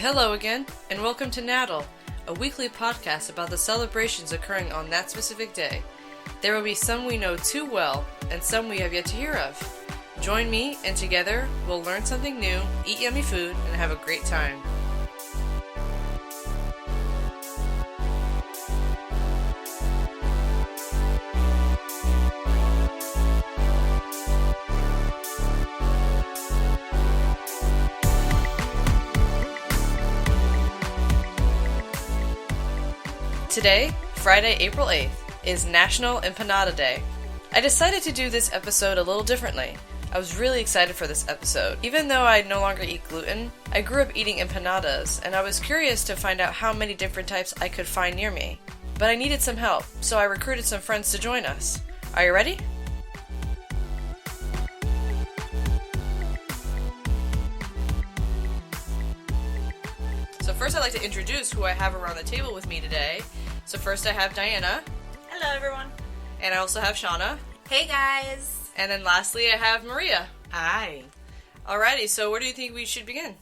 Hello again, and welcome to Nat'l, a weekly podcast about the celebrations occurring on that specific day. There will be some we know too well, and some we have yet to hear of. Join me, and together we'll learn something new, eat yummy food, and have a great time. Today, Friday, April 8th, is National Empanada Day. I decided to do this episode a little differently. I was really excited for this episode. Even though I no longer eat gluten, I grew up eating empanadas, and I was curious to find out how many different types I could find near me. But I needed some help, so I recruited some friends to join us. Are you ready? So first I'd like to introduce who I have around the table with me today. So first I have Diana. Hello, everyone. And I also have Shauna. Hey, guys. And then lastly I have Maria. Hi. Alrighty, so where do you think we should begin?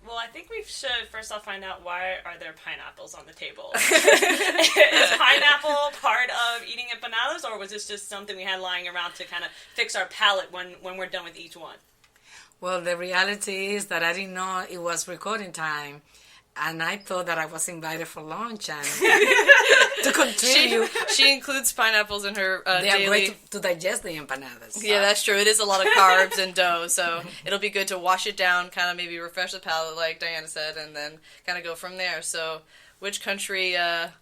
Well, I think we should first off find out why are there pineapples on the table. Is pineapple part of eating empanadas, or was this just something we had lying around to kind of fix our palate when we're done with each one? Well, the reality is that I didn't know it was recording time, and I thought that I was invited for lunch and to contribute. She includes pineapples in her They are daily... great to digest the empanadas. So. Yeah, that's true. It is a lot of carbs and dough, so it'll be good to wash it down, kind of maybe refresh the palate, like Diana said, and then kind of go from there. So, which country...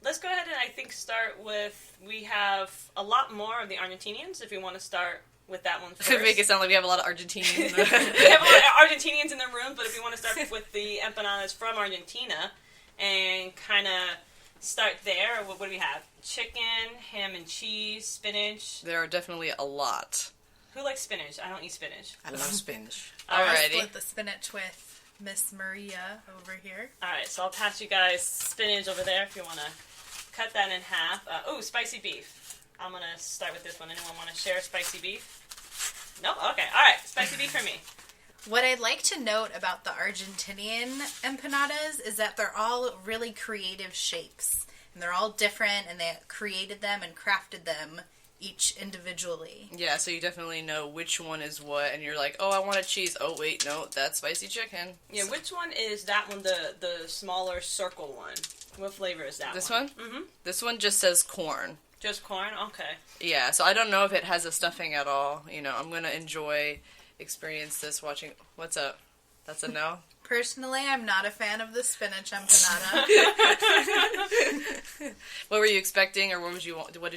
Let's go ahead and I think start with, we have a lot more of the Argentinians, if we want to start with that one first. Could make it sound like we have a lot of Argentinians. We have a lot of Argentinians in the room, but if we want to start with the empanadas from Argentina and kind of start there, what do we have? Chicken, ham and cheese, spinach. There are definitely a lot. Who likes spinach? I don't eat spinach. I love spinach. I Alrighty. split the spinach with Miss Maria over here. Alright, so I'll pass you guys spinach over there if you want to cut that in half. Spicy beef. I'm going to start with this one. Anyone want to share spicy beef? Nope? Okay. Alright, spicy beef for me. What I'd like to note about the Argentinian empanadas is that they're all really creative shapes. And they're all different, and they created them and crafted them each individually. Yeah, so you definitely know which one is what, and you're like, oh, I want a cheese. Oh, wait, no, that's spicy chicken. Yeah, which one is that one, the smaller circle one? What flavor is that one? This one? Mm-hmm. This one just says corn. Just corn? Okay. Yeah, so I don't know if it has a stuffing at all. You know, I'm going to experience this watching... What's up? That's a no? Personally, I'm not a fan of the spinach empanada. What were you expecting, or what did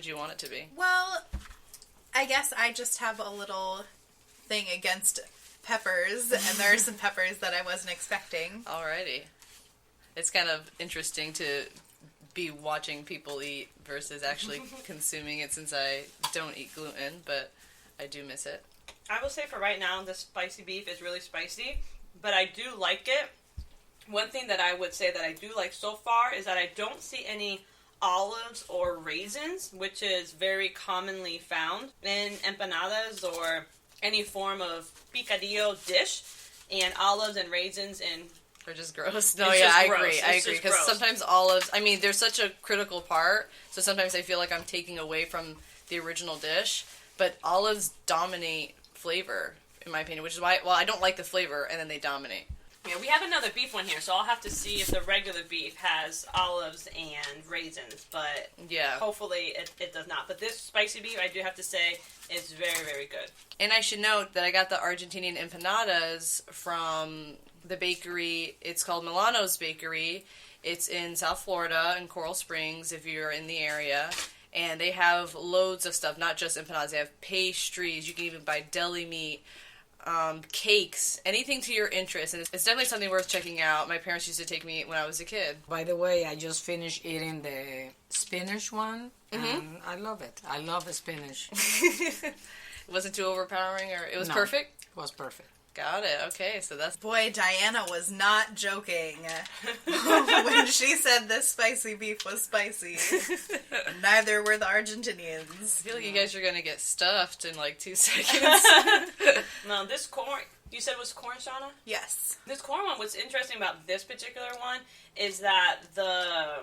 you want it to be? Well, I guess I just have a little thing against peppers, and there are some peppers that I wasn't expecting. Alrighty. It's kind of interesting to be watching people eat versus actually consuming it, since I don't eat gluten, but I do miss it. I will say for right now, the spicy beef is really spicy, but I do like it. One thing that I would say that I do like so far is that I don't see any olives or raisins, which is very commonly found in empanadas or any form of picadillo dish, and olives and raisins and They're just gross. No, It's yeah, just I gross. agree. It's I just agree. Because gross. sometimes olives, I mean, they're such a critical part, so sometimes I feel like I'm taking away from the original dish, but olives dominate flavor, in my opinion, which is why, well, I don't like the flavor, and then they dominate. Yeah, we have another beef one here, so I'll have to see if the regular beef has olives and raisins, but Yeah. hopefully it does not. But this spicy beef, I do have to say, is very, very good. And I should note that I got the Argentinian empanadas from the bakery. It's called Milanos Bakery. It's in South Florida, in Coral Springs, if you're in the area. And they have loads of stuff, not just empanadas. They have pastries. You can even buy deli meat, cakes, anything to your interest. And it's definitely something worth checking out. My parents used to take me when I was a kid. By the way, I just finished eating the spinach one, and I love it. I love the spinach. It wasn't too overpowering, or it was No. perfect? It was perfect. Got it. Okay, so that's... Boy, Diana was not joking when she said this spicy beef was spicy. Neither were the Argentinians. I feel like you guys are going to get stuffed in like 2 seconds. Now, this corn, You said it was corn, Shauna? Yes. This corn one, what's interesting about this particular one is that the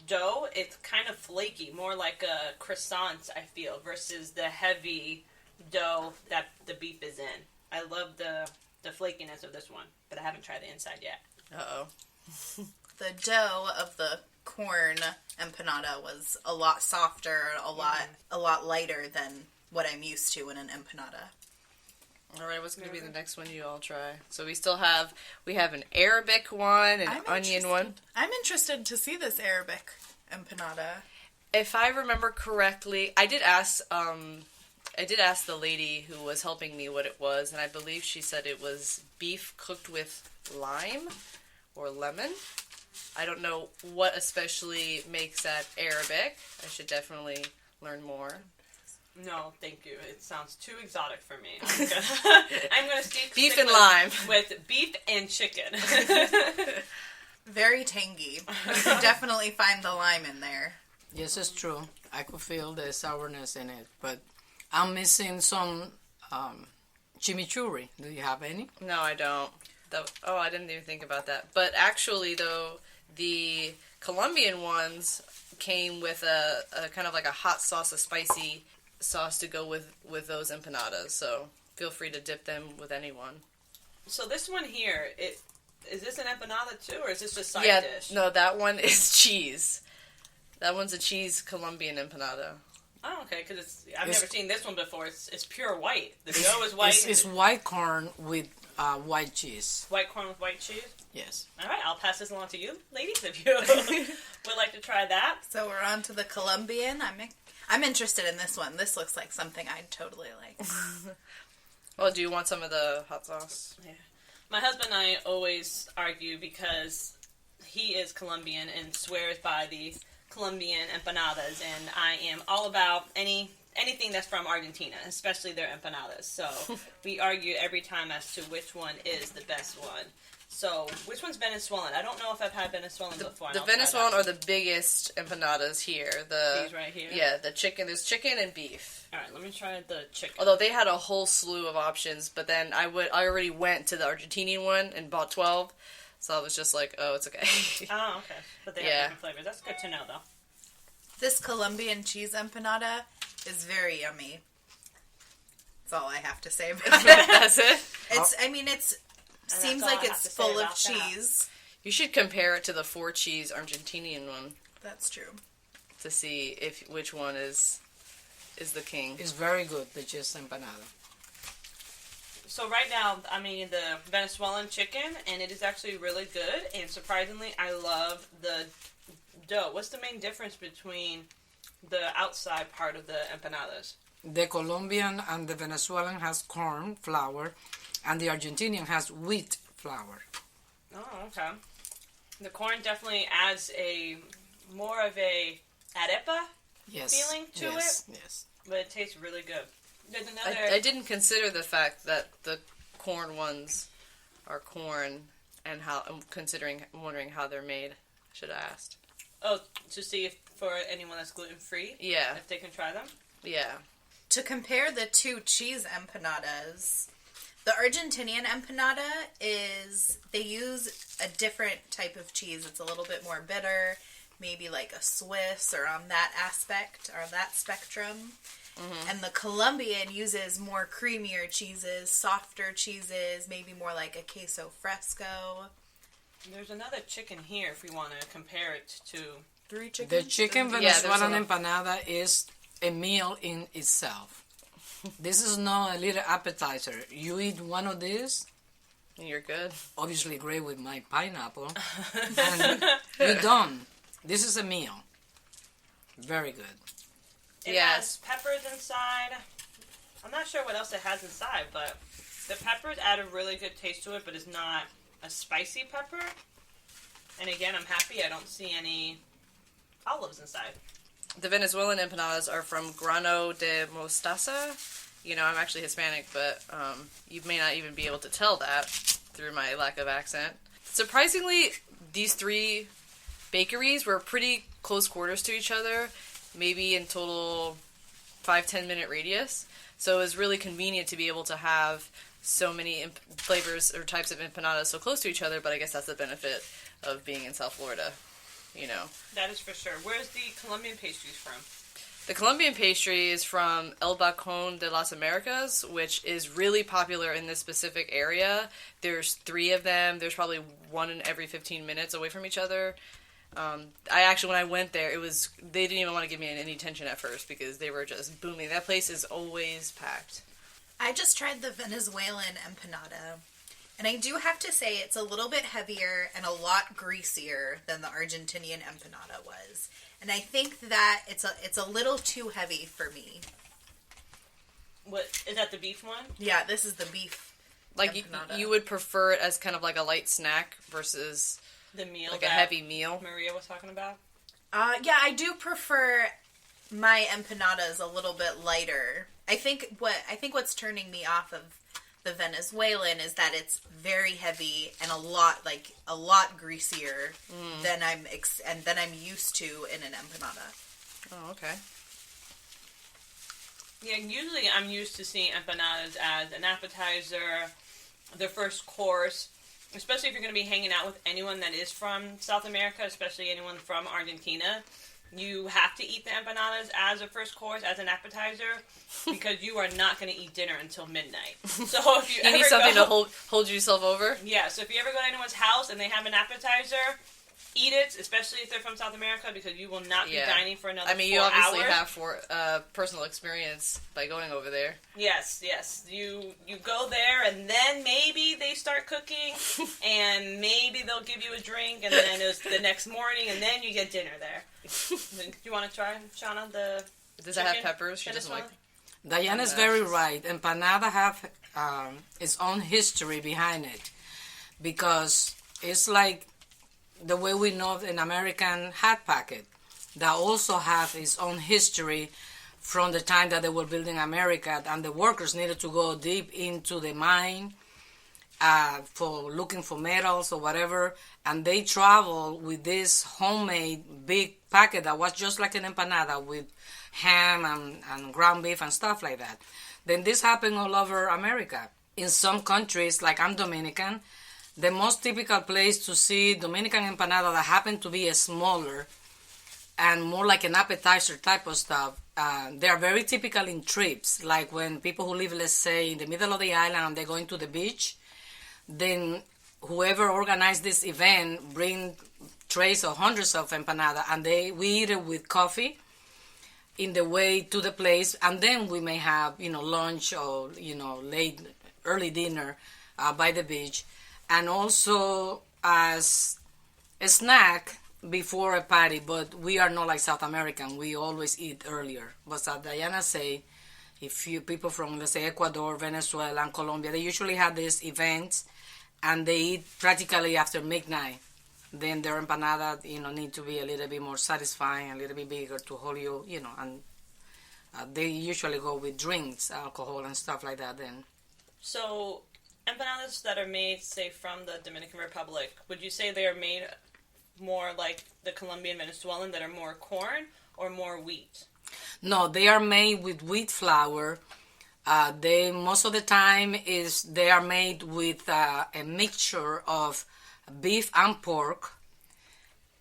dough, it's kind of flaky, more like a croissant, I feel, versus the heavy dough that the beef is in. I love the flakiness of this one, but I haven't tried the inside yet. Uh-oh. The dough of the corn empanada was a lot softer, a lot lighter than what I'm used to in an empanada. All right, what's going to be the next one you all try? So we have an Arabic one, an onion one. I'm interested to see this Arabic empanada. If I remember correctly, I did ask the lady who was helping me what it was, and I believe she said it was beef cooked with lime or lemon. I don't know what especially makes that Arabic. I should definitely learn more. No, thank you. It sounds too exotic for me. I'm gonna stick beef and lime with beef and chicken. Very tangy. You can definitely find the lime in there. Yes, it's true. I could feel the sourness in it, but I'm missing some chimichurri. Do you have any? No, I don't. I didn't even think about that. But actually, though, the Colombian ones came with a kind of like a hot sauce, a spicy sauce to go with those empanadas. So feel free to dip them with anyone. So this one here, is this an empanada too, or is this just side dish? No, that one is cheese. That one's a cheese Colombian empanada. Oh, okay, because I've never seen this one before. It's pure white. The dough is white. It's white corn with white cheese. White corn with white cheese? Yes. All right, I'll pass this along to you, ladies, if you would like to try that. So we're on to the Colombian. I'm interested in this one. This looks like something I'd totally like. Well, do you want some of the hot sauce? Yeah. My husband and I always argue because he is Colombian and swears by the Colombian empanadas, and I am all about anything that's from Argentina, especially their empanadas. So we argue every time as to which one is the best one. So which one's Venezuelan? I don't know if I've had Venezuelan before. The Venezuelan are the biggest empanadas here. These right here? Yeah, the chicken. There's chicken and beef. All right, let me try the chicken. Although they had a whole slew of options, but then I already went to the Argentinian one and bought 12, so I was just like, oh, it's okay. Oh, okay. But they have different flavors. That's good to know, though. This Colombian cheese empanada is very yummy. That's all I have to say about it. That's it? It seems like it's full of cheese. You should compare it to the 4-cheese Argentinian one. That's true. To see which one is the king. It's very good, the cheese empanada. So right now, the Venezuelan chicken, and it is actually really good, and surprisingly, I love the dough. What's the main difference between the outside part of the empanadas? The Colombian and the Venezuelan has corn flour, and the Argentinian has wheat flour. Oh, okay. The corn definitely adds more of a arepa feeling to it. Yes. But it tastes really good. There's another. I didn't consider the fact that the corn ones are corn, and I'm wondering how they're made. I should have asked. Oh, to see if for anyone that's gluten free. Yeah. If they can try them. Yeah. To compare the two cheese empanadas, the Argentinian empanada they use a different type of cheese. It's a little bit more bitter, maybe like a Swiss or on that aspect or that spectrum. Mm-hmm. And the Colombian uses more creamier cheeses, softer cheeses, maybe more like a queso fresco. There's another chicken here if we want to compare it to 3 chickens. The chicken Venezuelan empanada is a meal in itself. This is not a little appetizer. You eat one of these, and you're good. Obviously great with my pineapple. And you're done. This is a meal. Very good. It has peppers inside. I'm not sure what else it has inside, but the peppers add a really good taste to it, but it's not a spicy pepper. And again, I'm happy I don't see any olives inside. The Venezuelan empanadas are from Grano de Mostaza. I'm actually Hispanic, but you may not even be able to tell that through my lack of accent. Surprisingly, these 3 bakeries were pretty close quarters to each other. Maybe in total 5-10 minute radius. So it was really convenient to be able to have so many flavors or types of empanadas so close to each other, but I guess that's the benefit of being in South Florida, you know. That is for sure. Where's the Colombian pastries from? The Colombian pastry is from El Balcon de las Americas, which is really popular in this specific area. There's 3 of them. There's probably one in every 15 minutes away from each other. I actually, when I went there, they didn't even want to give me any attention at first because they were just booming. That place is always packed. I just tried the Venezuelan empanada, and I do have to say it's a little bit heavier and a lot greasier than the Argentinian empanada was. And I think that it's a little too heavy for me. What is that? The beef one? Yeah, this is the beef. Like empanada. you would prefer it as kind of like a light snack versus The meal, like a heavy meal. Maria was talking about. Yeah, I do prefer my empanadas a little bit lighter. I think what's turning me off of the Venezuelan is that it's very heavy and a lot greasier than I'm used to in an empanada. Oh, okay. Yeah, usually I'm used to seeing empanadas as an appetizer, the first course, especially if you're going to be hanging out with anyone that is from South America, especially anyone from Argentina. You have to eat the empanadas as a first course, as an appetizer, because you are not going to eat dinner until midnight. So if you need something to hold yourself over? Yeah, so if you ever go to anyone's house and they have an appetizer, eat it, especially if they're from South America, because you will not be dining for another 4 hours. You obviously have personal experience by going over there. Yes. You go there, and then maybe they start cooking, and maybe they'll give you a drink, and then it's the next morning, and then you get dinner there. Do you want to try, Shauna, the Does it have peppers? She doesn't like. Diana's very right. Empanada have its own history behind it, because it's like the way we know an American hot pocket that also have its own history from the time that they were building America, and the workers needed to go deep into the mine for looking for metals or whatever, and they traveled with this homemade big packet that was just like an empanada with ham and ground beef and stuff like that. Then this happened all over America. In some countries, like I'm Dominican, the most typical place to see Dominican empanada that happen to be smaller and more like an appetizer type of stuff, they are very typical in trips. Like when people who live, let's say, in the middle of the island and they're going to the beach, then whoever organized this event bring trays of hundreds of empanada, and we eat it with coffee in the way to the place, and then we may have lunch or early dinner by the beach, and also as a snack before a party. But we are not like South American. We always eat earlier. But as Diana say, if you people from, let's say, Ecuador, Venezuela, and Colombia, they usually have these events, and they eat practically after midnight. Then their empanada, need to be a little bit more satisfying, a little bit bigger to hold you, and they usually go with drinks, alcohol, and stuff like that then. So, empanadas that are made, say, from the Dominican Republic, would you say they are made more like the Colombian, Venezuelan, that are more corn or more wheat? No, they are made with wheat flour. They most of the time they are made with a mixture of beef and pork,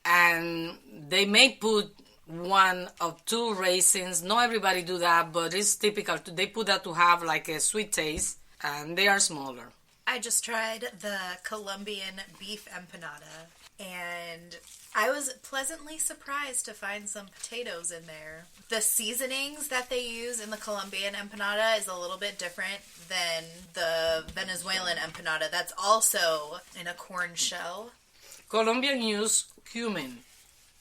and they may put 1 or 2 raisins. Not everybody do that, but it's typical. They put that to have like a sweet taste, and they are smaller. I just tried the Colombian beef empanada, and I was pleasantly surprised to find some potatoes in there. The seasonings that they use in the Colombian empanada is a little bit different than the Venezuelan empanada. That's also in a corn shell. Colombian use cumin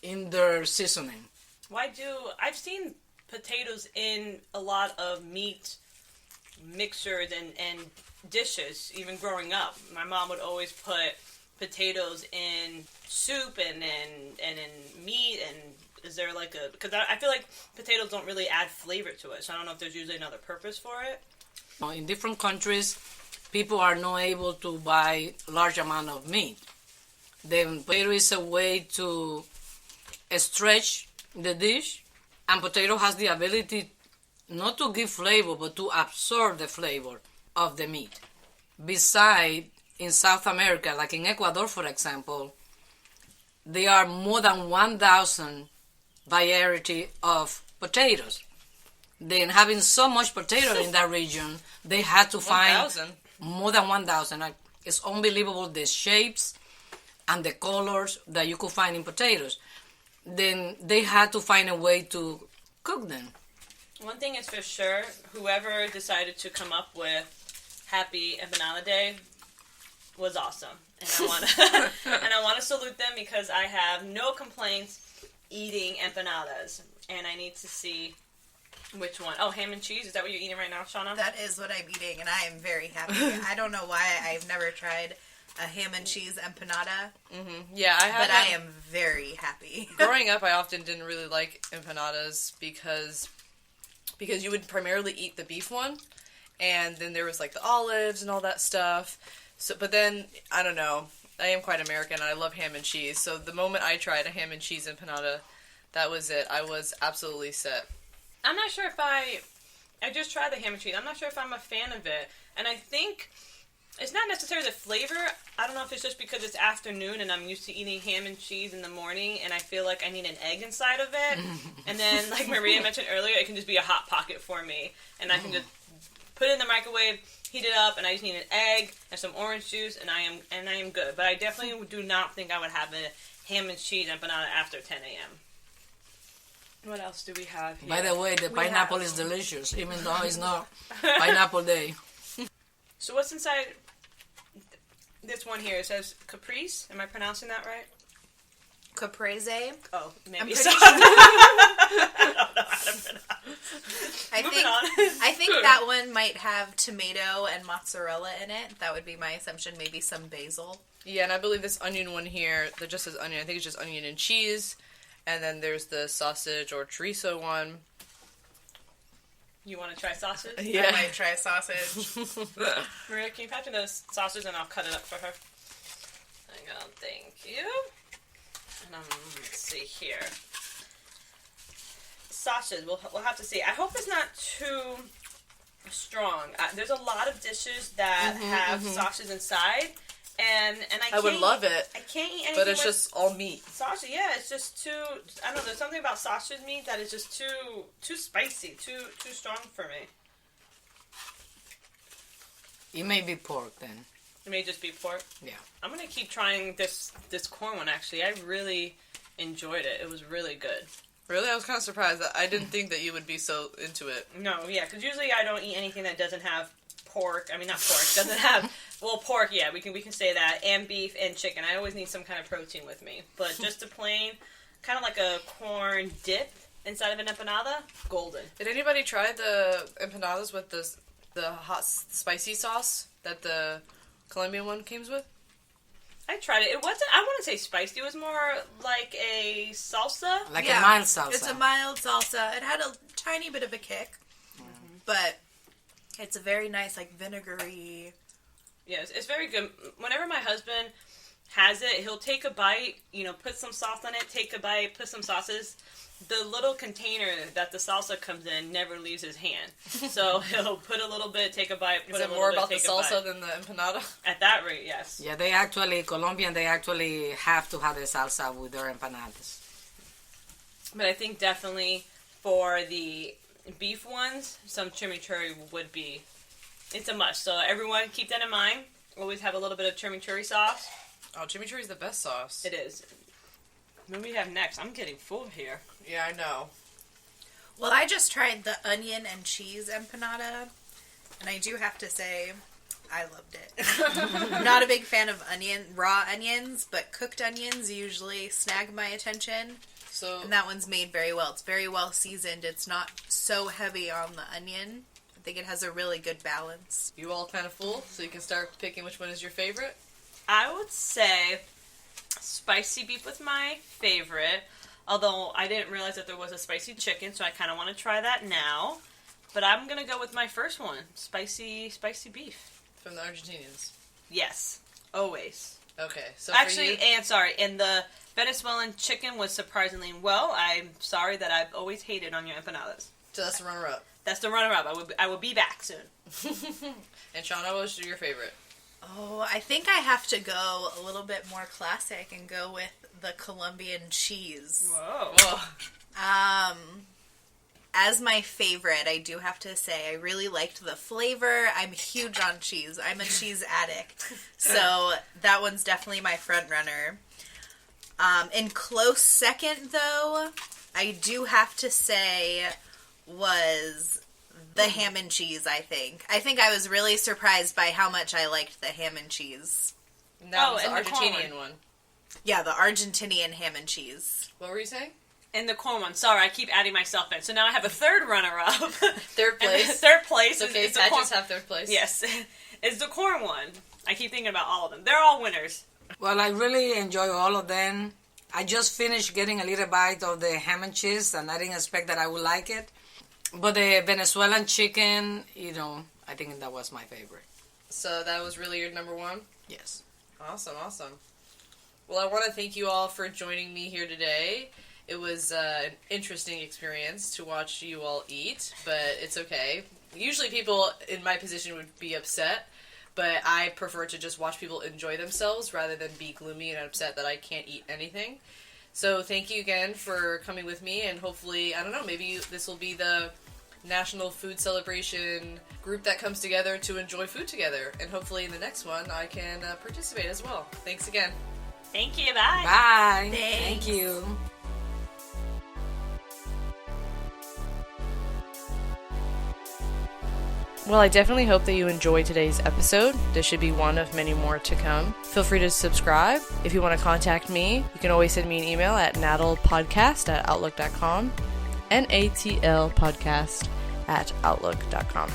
in their seasoning. I've seen potatoes in a lot of meat mixtures and dishes, even growing up. My mom would always put potatoes in soup and in meat. And is there like because I feel like potatoes don't really add flavor to it, so I don't know if there's usually another purpose for it. In different countries, people are not able to buy large amount of meat. Then potato is a way to stretch the dish, and potato has the ability not to give flavor, but to absorb the flavor of the meat. Beside, in South America, like in Ecuador, for example, there are more than 1,000 variety of potatoes. Then having so much potato in that region, they had to find 1,000? more than 1,000. Like, it's unbelievable the shapes and the colors that you could find in potatoes. Then they had to find a way to cook them. One thing is for sure, whoever decided to come up with Happy Empanada Day was awesome. And I want to and I want to salute them because I have no complaints eating empanadas. And I need to see which one. Oh, ham and cheese. Is that what you're eating right now, Shauna? That is what I'm eating, and I am very happy. I don't know why I've never tried a ham and cheese empanada. Mm-hmm. Yeah, I have. But I am very happy. Growing up, I often didn't really like empanadas because you would primarily eat the beef one, and then there was like the olives and all that stuff. So, but then I don't know. I am quite American, and I love ham and cheese. So the moment I tried a ham and cheese empanada, that was it. I was absolutely set. I'm not sure if I just tried the ham and cheese. I'm not sure if I'm a fan of it. And I think it's not necessarily the flavor. I don't know if it's just because it's afternoon and I'm used to eating ham and cheese in the morning and I feel like I need an egg inside of it. And then, like Maria mentioned earlier, it can just be a hot pocket for me. And I can just put it in the microwave, heat it up, and I just need an egg and some orange juice, and I am good. But I definitely do not think I would have a ham and cheese empanada after 10 a.m. What else do we have here? By the way, the pineapple is delicious, even though it's not pineapple day. So what's inside this one here? It says caprese. Am I pronouncing that right? Caprese. Oh, maybe I'm so. pretty I don't know how to pronounce. I think that one might have tomato and mozzarella in it. That would be my assumption. Maybe some basil. Yeah, and I believe this onion one here, that just says onion. I think it's just onion and cheese. And then there's the sausage or chorizo one. You want to try sausage? Yeah. I might try sausage. Maria, can you pass me the sausage and I'll cut it up for her? Hang on, thank you. And let's see here. Sausage, we'll have to see. I hope it's not too strong. There's a lot of dishes that have sausage inside. And I would love it. I can't eat anything but it's with just all meat. sausage. Yeah, it's just too. I don't know. There's something about sausage meat that is just too spicy, too strong for me. It may be pork then. It may just be pork. Yeah. I'm gonna keep trying this corn one. Actually, I really enjoyed it. It was really good. Really? I was kind of surprised. I didn't think that you would be so into it. No, yeah, because usually I don't eat anything that doesn't have pork. I mean, not pork. Doesn't have pork. Yeah, we can say that, and beef and chicken. I always need some kind of protein with me. But just a plain, kind of like a corn dip inside of an empanada, golden. Did anybody try the empanadas with the hot spicy sauce that the Colombian one comes with? I tried it. It wasn't. I wouldn't say spicy. It was more like a salsa. Like a mild salsa. It's a mild salsa. It had a tiny bit of a kick, but it's a very nice, like, vinegary. Yes, it's very good. Whenever my husband has it, he'll take a bite, put some sauce on it, take a bite, put some sauces. The little container that the salsa comes in never leaves his hand. So he'll put a little bit, take a bite, put Is a it little more bit, about the take a salsa bite. than the empanada? At that rate, yes. Yeah, Colombian, they actually have to have the salsa with their empanadas. But I think definitely for the beef ones, some chimichurri would be, it's a must. So everyone keep that in mind. Always have a little bit of chimichurri sauce. Oh, chimichurri is the best sauce. It is. What do we have next? I'm getting full here. Yeah, I know. Well, I just tried the onion and cheese empanada, and I do have to say, I loved it. I'm not a big fan of raw onions, but cooked onions usually snag my attention. So, And that one's made very well. It's very well seasoned. It's not so heavy on the onion. I think it has a really good balance. you all kind of full, so you can start picking which one is your favorite? I would say spicy beef was my favorite. Although I didn't realize that there was a spicy chicken, so I kind of want to try that now. But I'm going to go with my first one, spicy beef. From the Argentinians? Yes, always. Okay, so Actually, for you, and the Venezuelan chicken was surprisingly well. I'm sorry that I've always hated on your empanadas. so that's the runner-up. That's the runner-up. I will be back soon. And Shauna, what's your favorite? Oh, I think I have to go a little bit more classic and go with the Colombian cheese. Whoa. As my favorite, I do have to say, I really liked the flavor. I'm huge on cheese. I'm a cheese addict. So that one's definitely my front runner. In close second, though, I do have to say was the ham and cheese, I think. I think I was really surprised by how much I liked the ham and cheese. That was the and the Argentinian one. Yeah, the Argentinian ham and cheese. What were you saying? And the corn one. Sorry, I keep adding myself in. So now I have a third runner-up. Third place. Third place. It's okay, is the Patches have third place. Yes. It's the corn one. I keep thinking about all of them. They're all winners. Well, I really enjoy all of them. I just finished getting a little bite of the ham and cheese, and I didn't expect that I would like it. But the Venezuelan chicken, I think that was my favorite. So that was really your number one? Yes. Awesome. Well, I want to thank you all for joining me here today. It was an interesting experience to watch you all eat, but it's okay. Usually people in my position would be upset, but I prefer to just watch people enjoy themselves rather than be gloomy and upset that I can't eat anything. So thank you again for coming with me, and hopefully, I don't know, maybe this will be the National Food Celebration group that comes together to enjoy food together, and hopefully in the next one I can participate as well. Thanks again. Thank you. Bye. Bye. Thanks. Thank you. Well, I definitely hope that you enjoyed today's episode. This should be one of many more to come. Feel free to subscribe. If you want to contact me, you can always send me an email at natlpodcast@outlook.com. natlpodcast@outlook.com.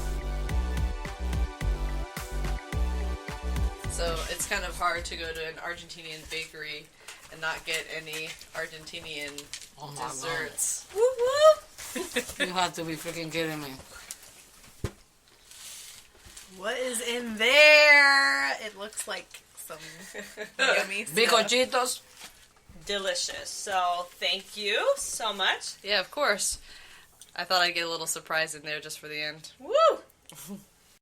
So it's kind of hard to go to an Argentinian bakery and not get any Argentinian desserts. Woo woo! You have to be freaking kidding me. What is in there? It looks like some yummy stuff. Bizcochitos. Delicious. So thank you so much. Yeah, of course. I thought I'd get a little surprise in there just for the end. Woo!